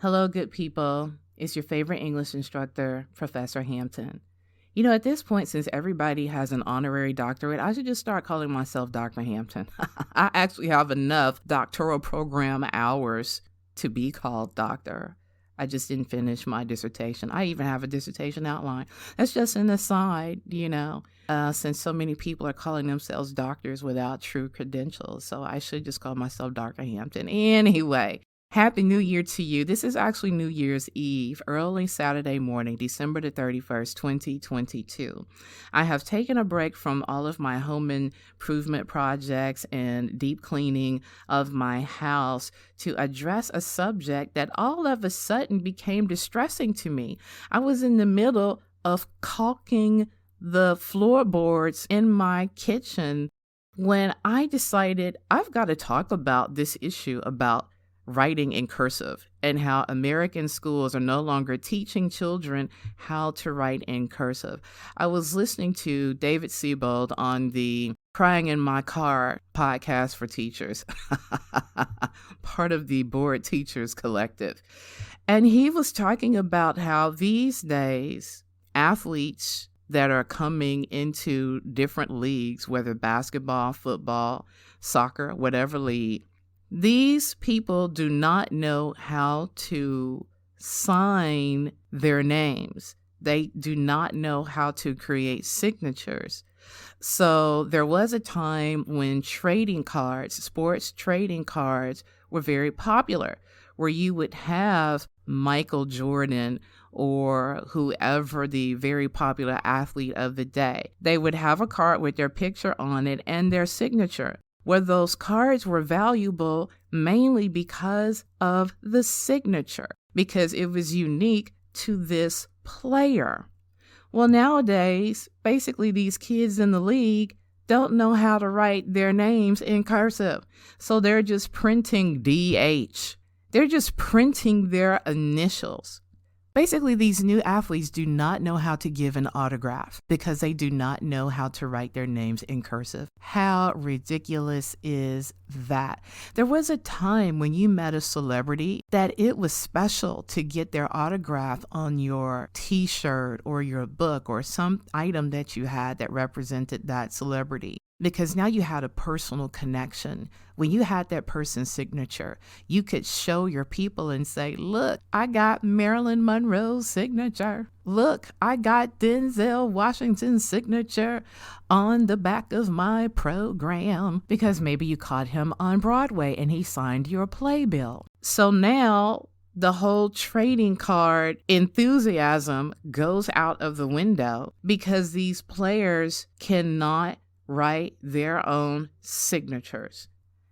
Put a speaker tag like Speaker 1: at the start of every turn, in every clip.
Speaker 1: Hello, good people. It's your favorite English instructor, Professor Hampton. At this point, since everybody has an honorary doctorate, I should just start calling myself Dr. Hampton. I actually have enough doctoral program hours to be called doctor. I just didn't finish my dissertation. I even have a dissertation outline. That's just an aside, since so many people are calling themselves doctors without true credentials. So I should just call myself Dr. Hampton. Anyway. Happy New Year to you. This is actually New Year's Eve, early Saturday morning, December the 31st, 2022. I have taken a break from all of my home improvement projects and deep cleaning of my house to address a subject that all of a sudden became distressing to me. I was in the middle of caulking the floorboards in my kitchen when I decided I've got to talk about this issue about writing in cursive and how American schools are no longer teaching children how to write in cursive. I was listening to David Siebold on the Crying in My Car podcast for teachers, part of the Bored Teachers Collective. And he was talking about how these days athletes that are coming into different leagues, whether basketball, football, soccer, whatever league, these people do not know how to sign their names. They do not know how to create signatures. So there was a time when trading cards, sports trading cards, were very popular, where you would have Michael Jordan or whoever the very popular athlete of the day. They would have a card with their picture on it and their signature, where those cards were valuable mainly because of the signature, because it was unique to this player. Well, nowadays, basically these kids in the league don't know how to write their names in cursive. So they're just printing DH. They're just printing their initials. Basically, these new athletes do not know how to give an autograph because they do not know how to write their names in cursive. How ridiculous is that? There was a time when you met a celebrity that it was special to get their autograph on your t-shirt or your book or some item that you had that represented that celebrity. Because now you had a personal connection. When you had that person's signature, you could show your people and say, look, I got Marilyn Monroe's signature. Look, I got Denzel Washington's signature on the back of my program. Because maybe you caught him on Broadway and he signed your playbill. So now the whole trading card enthusiasm goes out of the window because these players cannot write their own signatures.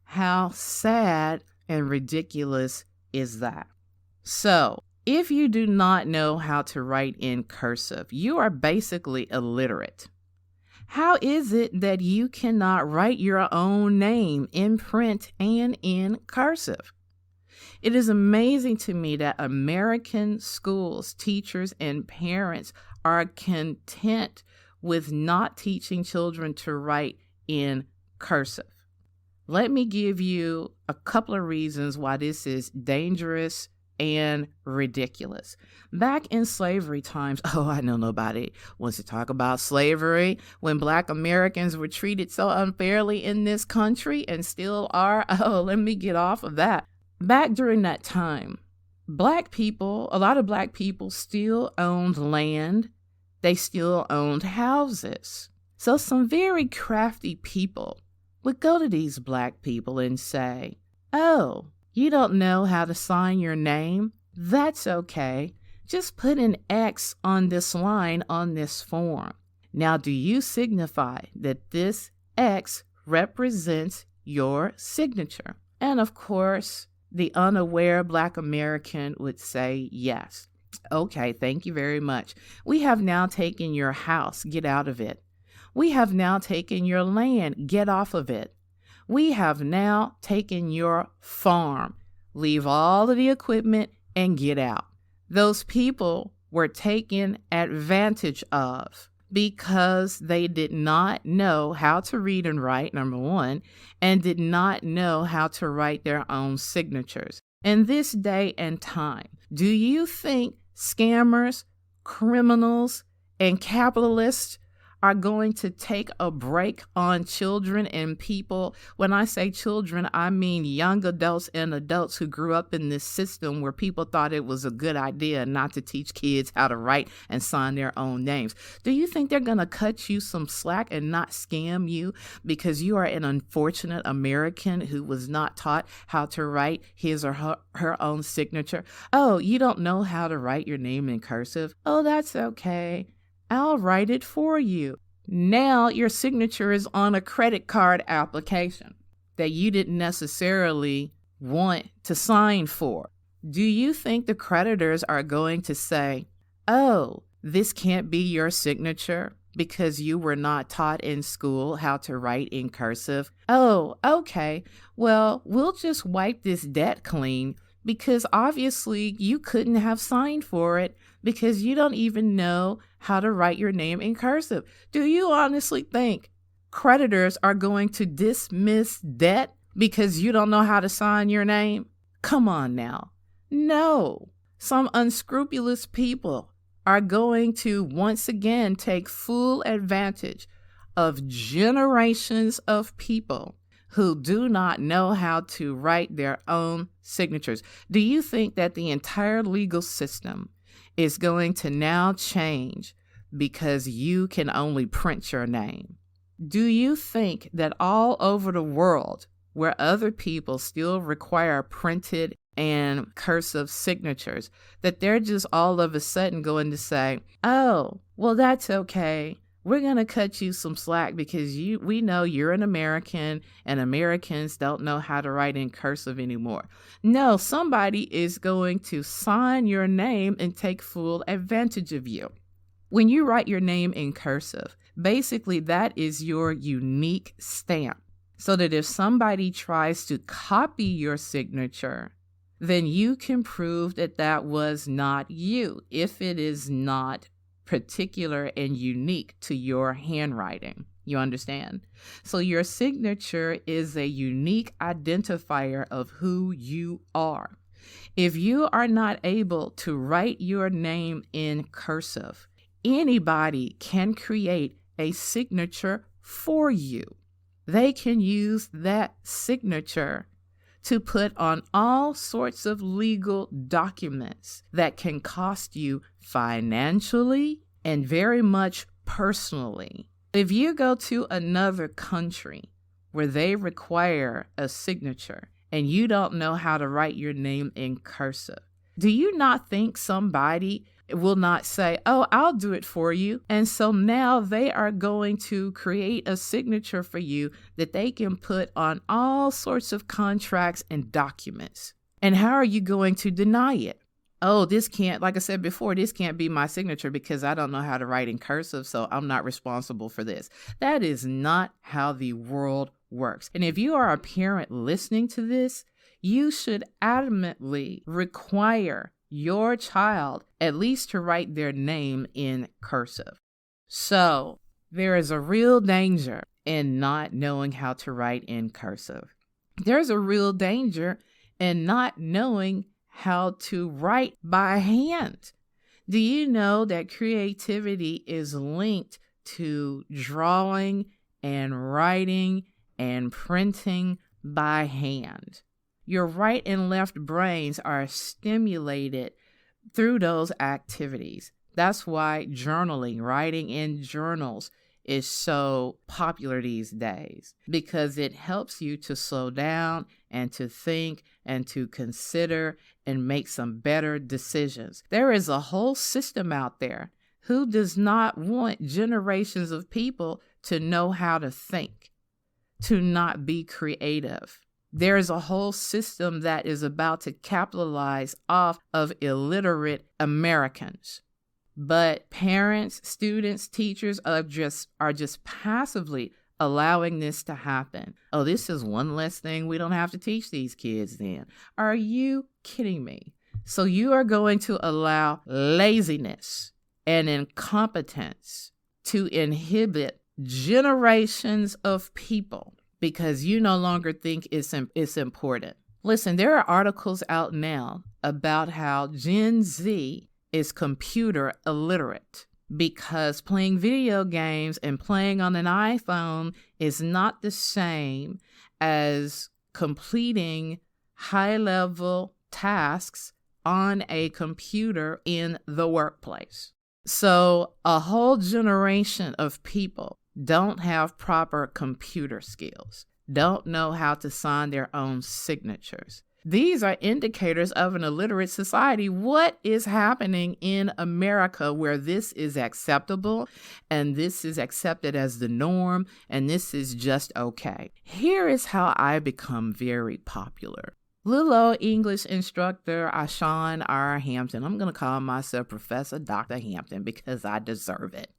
Speaker 1: How sad and ridiculous is that? So, if you do not know how to write in cursive, you are basically illiterate. How is it that you cannot write your own name in print and in cursive? It is amazing to me that American schools, teachers, and parents are content with not teaching children to write in cursive. Let me give you a couple of reasons why this is dangerous and ridiculous. Back in slavery times, I know nobody wants to talk about slavery, when Black Americans were treated so unfairly in this country and still are. Let me get off of that. Back during that time, a lot of Black people still owned land. They still owned houses. So some very crafty people would go to these Black people and say, oh, you don't know how to sign your name? That's okay. Just put an X on this line on this form. Now, do you signify that this X represents your signature? And of course, the unaware Black American would say yes. Okay, thank you very much. We have now taken your house. Get out of it. We have now taken your land. Get off of it. We have now taken your farm. Leave all of the equipment and get out. Those people were taken advantage of because they did not know how to read and write, number one, and did not know how to write their own signatures. In this day and time, Do you think scammers, criminals, and capitalists are going to take a break on children and people? When I say children, I mean young adults and adults who grew up in this system where people thought it was a good idea not to teach kids how to write and sign their own names. Do you think they're going to cut you some slack and not scam you because you are an unfortunate American who was not taught how to write his or her own signature? Oh, you don't know how to write your name in cursive? Oh, that's okay. I'll write it for you. Now your signature is on a credit card application that you didn't necessarily want to sign for. Do you think the creditors are going to say, oh, this can't be your signature because you were not taught in school how to write in cursive? Oh, okay. Well, we'll just wipe this debt clean because obviously you couldn't have signed for it because you don't even know how to write your name in cursive. Do you honestly think creditors are going to dismiss debt because you don't know how to sign your name? Come on now. No. Some unscrupulous people are going to once again take full advantage of generations of people who do not know how to write their own signatures. Do you think that the entire legal system is going to now change because you can only print your name? Do you think that all over the world, where other people still require printed and cursive signatures, that they're just all of a sudden going to say, oh, well, that's okay. We're going to cut you some slack because we know you're an American and Americans don't know how to write in cursive anymore. No, somebody is going to sign your name and take full advantage of you. When you write your name in cursive, basically that is your unique stamp. So that if somebody tries to copy your signature, then you can prove that that was not you if it is not particular and unique to your handwriting. You understand? So your signature is a unique identifier of who you are. If you are not able to write your name in cursive, anybody can create a signature for you. They can use that signature to put on all sorts of legal documents that can cost you financially and very much personally. If you go to another country where they require a signature and you don't know how to write your name in cursive, do you not think somebody will not say, oh, I'll do it for you? And so now they are going to create a signature for you that they can put on all sorts of contracts and documents. And how are you going to deny it? Oh, this can't, like I said before, this can't be my signature because I don't know how to write in cursive, so I'm not responsible for this. That is not how the world works. And if you are a parent listening to this, you should adamantly require your child at least to write their name in cursive. So there is a real danger in not knowing how to write in cursive. There's a real danger in not knowing how to write by hand. Do you know that creativity is linked to drawing and writing and printing by hand? Your right and left brains are stimulated through those activities. That's why journaling, writing in journals, is so popular these days, because it helps you to slow down and to think and to consider and make some better decisions. There is a whole system out there who does not want generations of people to know how to think, to not be creative. There is a whole system that is about to capitalize off of illiterate Americans. But parents, students, teachers are just passively allowing this to happen. Oh, this is one less thing we don't have to teach these kids then. Are you kidding me? So you are going to allow laziness and incompetence to inhibit generations of people because you no longer think it's important. Listen, there are articles out now about how Gen Z is computer illiterate because playing video games and playing on an iPhone is not the same as completing high-level tasks on a computer in the workplace. So a whole generation of people don't have proper computer skills, don't know how to sign their own signatures. These are indicators of an illiterate society. What is happening in America where this is acceptable and this is accepted as the norm and this is just okay? Here is how I become very popular. Little old English instructor Ashawn R. Hampton. I'm going to call myself Professor Dr. Hampton because I deserve it.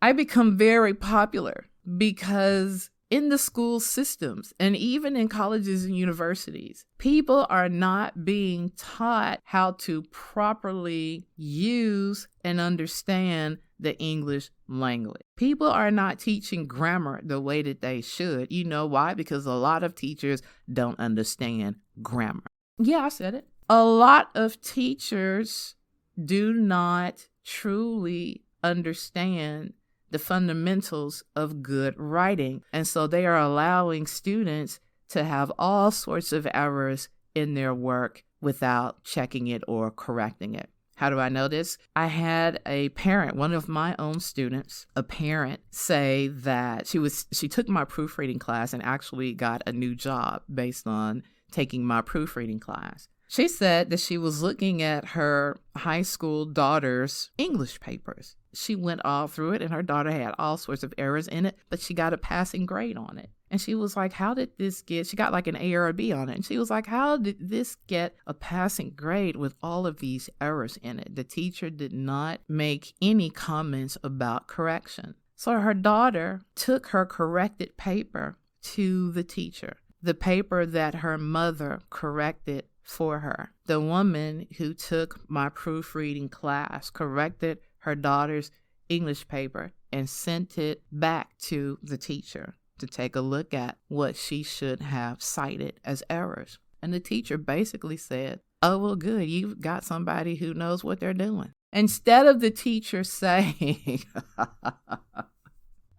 Speaker 1: I become very popular because in the school systems and even in colleges and universities, people are not being taught how to properly use and understand the English language. People are not teaching grammar the way that they should. You know why? Because a lot of teachers don't understand grammar. Yeah, I said it. A lot of teachers do not truly understand the fundamentals of good writing. And so they are allowing students to have all sorts of errors in their work without checking it or correcting it. How do I know this? I had a parent, one of my own students, a parent, say that she took my proofreading class and actually got a new job based on taking my proofreading class. She said that she was looking at her high school daughter's English papers. She went all through it and her daughter had all sorts of errors in it, but she got a passing grade on it. And she was like, how did this get, she got like an A or a B on it. And she was like, how did this get a passing grade with all of these errors in it? The teacher did not make any comments about correction. So her daughter took her corrected paper to the teacher, the paper that her mother corrected for her. The woman who took my proofreading class corrected her daughter's English paper and sent it back to the teacher to take a look at what she should have cited as errors. And the teacher basically said, oh, well, good, you've got somebody who knows what they're doing. Instead of the teacher saying,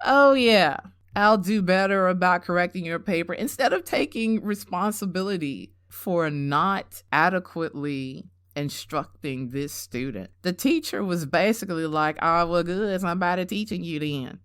Speaker 1: oh, yeah, I'll do better about correcting your paper, instead of taking responsibility for not adequately instructing this student, the teacher was basically like, oh, well, good, somebody teaching you then.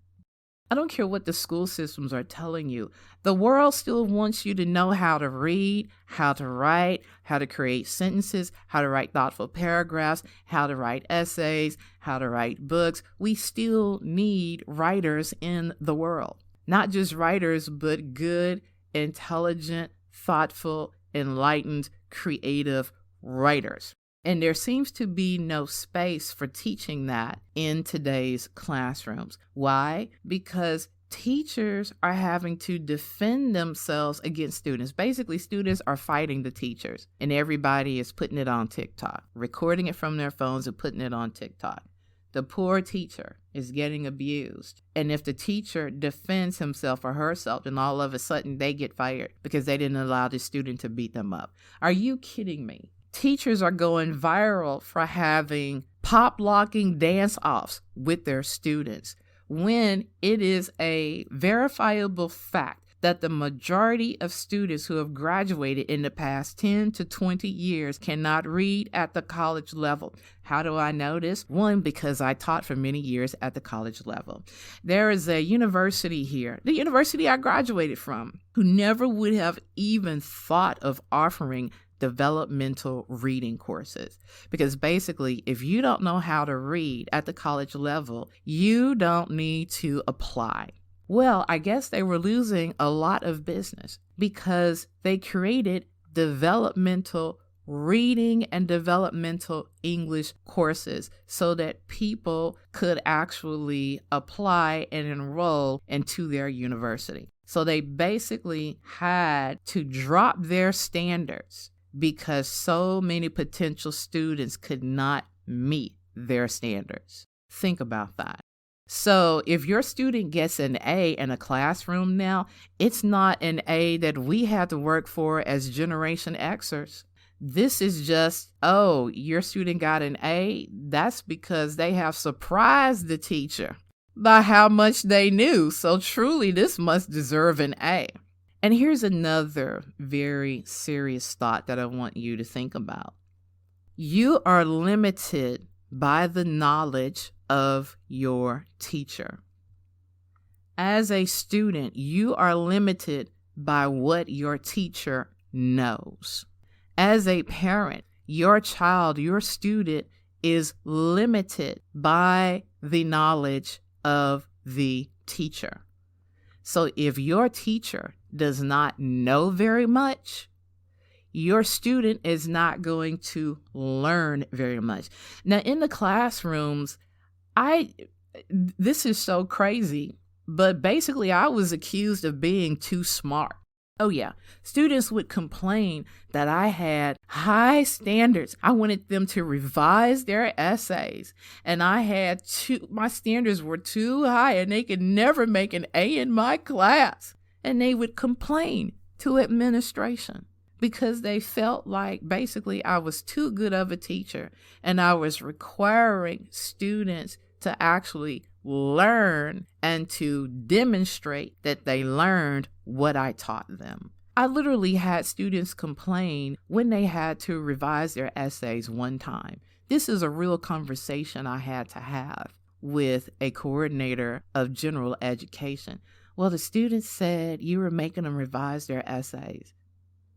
Speaker 1: I don't care what the school systems are telling you. The world still wants you to know how to read, how to write, how to create sentences, how to write thoughtful paragraphs, how to write essays, how to write books. We still need writers in the world. Not just writers, but good, intelligent, thoughtful, enlightened, creative writers. And there seems to be no space for teaching that in today's classrooms. Why? Because teachers are having to defend themselves against students. Basically, students are fighting the teachers, and everybody is putting it on TikTok, recording it from their phones and putting it on TikTok. The poor teacher is getting abused. And if the teacher defends himself or herself, then all of a sudden they get fired because they didn't allow the student to beat them up. Are you kidding me? Teachers are going viral for having pop-locking dance-offs with their students when it is a verifiable fact that the majority of students who have graduated in the past 10 to 20 years cannot read at the college level. How do I know this? One, because I taught for many years at the college level. There is a university here, the university I graduated from, who never would have even thought of offering developmental reading courses. Because basically, if you don't know how to read at the college level, you don't need to apply. Well, I guess they were losing a lot of business because they created developmental reading and developmental English courses so that people could actually apply and enroll into their university. So they basically had to drop their standards because so many potential students could not meet their standards. Think about that. So if your student gets an A in a classroom now, it's not an A that we had to work for as Generation Xers. This is just, oh, your student got an A. That's because they have surprised the teacher by how much they knew. So truly, this must deserve an A. And here's another very serious thought that I want you to think about. You are limited by the knowledge of your teacher. As a student, you are limited by what your teacher knows. As a parent, your child, your student is limited by the knowledge of the teacher. So if your teacher does not know very much, your student is not going to learn very much. Now, in the classrooms, this is so crazy, but basically I was accused of being too smart. Oh yeah, students would complain that I had high standards. I wanted them to revise their essays, and my standards were too high and they could never make an A in my class. And they would complain to administration because they felt like basically I was too good of a teacher and I was requiring students to actually learn and to demonstrate that they learned what I taught them. I literally had students complain when they had to revise their essays one time. This is a real conversation I had to have with a coordinator of general education. Well, the students said you were making them revise their essays.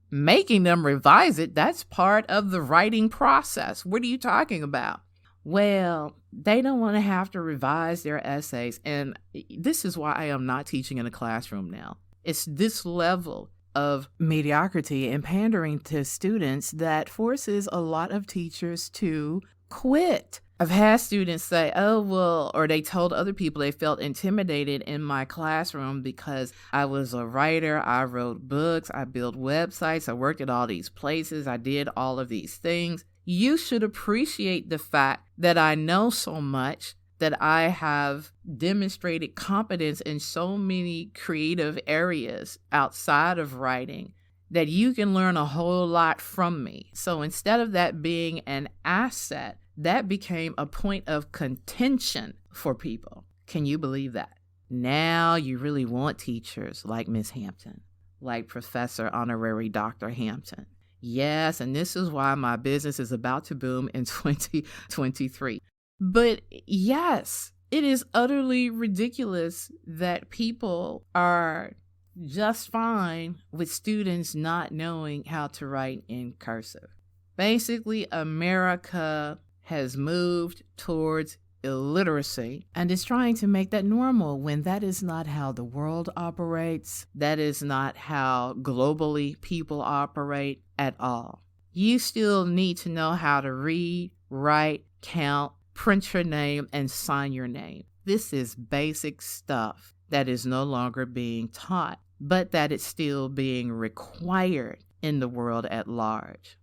Speaker 1: Making them revise it, that's part of the writing process. What are you talking about? Well, they don't want to have to revise their essays. And this is why I am not teaching in a classroom now. It's this level of mediocrity and pandering to students that forces a lot of teachers to quit. I've had students say, oh, well, or they told other people they felt intimidated in my classroom because I was a writer. I wrote books. I built websites. I worked at all these places. I did all of these things. You should appreciate the fact that I know so much, that I have demonstrated competence in so many creative areas outside of writing, that you can learn a whole lot from me. So instead of that being an asset, that became a point of contention for people. Can you believe that? Now you really want teachers like Miss Hampton, like Professor Honorary Dr. Hampton. Yes, and this is why my business is about to boom in 2023. But yes, it is utterly ridiculous that people are just fine with students not knowing how to write in cursive. Basically, America has moved towards illiteracy and is trying to make that normal when that is not how the world operates. That is not how globally people operate at all. You still need to know how to read, write, count, print your name, and sign your name. This is basic stuff that is no longer being taught, but that is still being required in the world at large.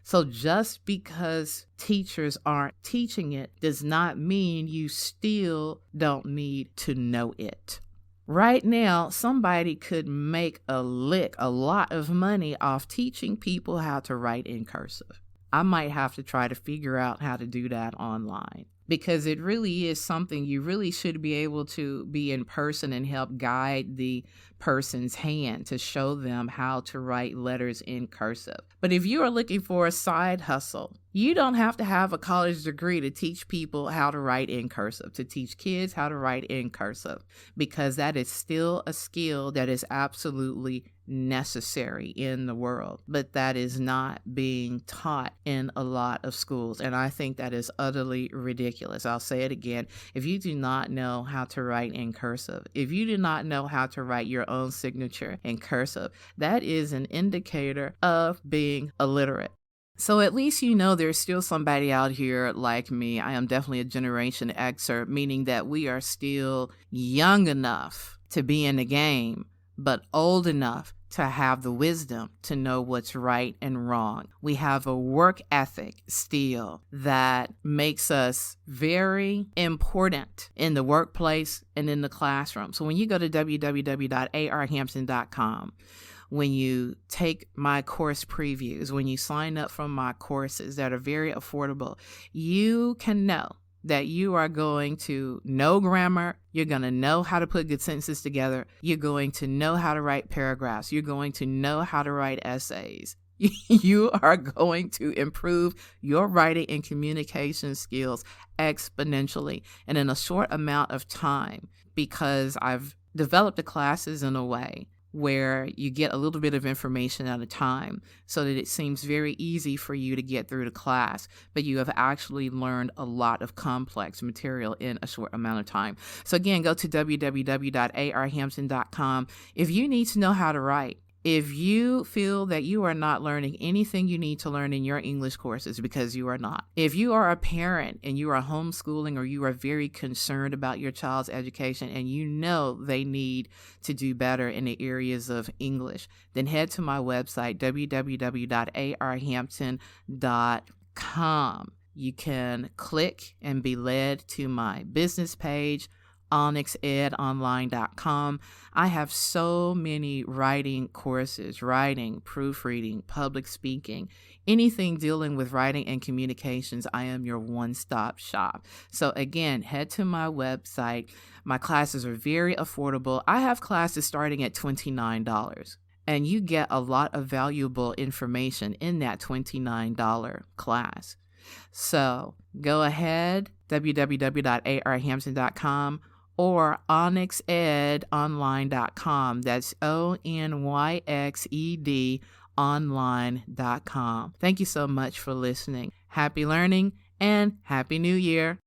Speaker 1: So just because teachers aren't teaching it does not mean you still don't need to know it. Right now, somebody could make a lot of money off teaching people how to write in cursive. I might have to try to figure out how to do that online, because it really is something you really should be able to be in person and help guide the person's hand to show them how to write letters in cursive. But if you are looking for a side hustle, you don't have to have a college degree to teach people how to write in cursive, to teach kids how to write in cursive, because that is still a skill that is absolutely necessary in the world, but that is not being taught in a lot of schools. And I think that is utterly ridiculous. I'll say it again. If you do not know how to write in cursive, if you do not know how to write your own signature in cursive, that is an indicator of being illiterate. So at least you know there's still somebody out here like me. I am definitely a Generation Xer, meaning that we are still young enough to be in the game, but old enough to have the wisdom to know what's right and wrong. We have a work ethic still that makes us very important in the workplace and in the classroom. So when you go to www.arhampton.com, when you take my course previews, when you sign up for my courses that are very affordable, you can know that you are going to know grammar, you're going to know how to put good sentences together, you're going to know how to write paragraphs, you're going to know how to write essays. You are going to improve your writing and communication skills exponentially and in a short amount of time, because I've developed the classes in a way where you get a little bit of information at a time so that it seems very easy for you to get through the class, but you have actually learned a lot of complex material in a short amount of time. So again, go to www.arhampton.com. If you need to know how to write, if you feel that you are not learning anything you need to learn in your English courses, because you are not. If you are a parent and you are homeschooling, or you are very concerned about your child's education and you know they need to do better in the areas of English, then head to my website, www.arhampton.com. You can click and be led to my business page, onyxedonline.com. I have so many writing courses, writing, proofreading, public speaking, anything dealing with writing and communications. I am your one-stop shop. So again, head to my website. My classes are very affordable. I have classes starting at $29. And you get a lot of valuable information in that $29 class. So go ahead, www.arhampton.com or onyxedonline.com. That's ONYXED online.com. Thank you so much for listening. Happy learning and Happy New Year.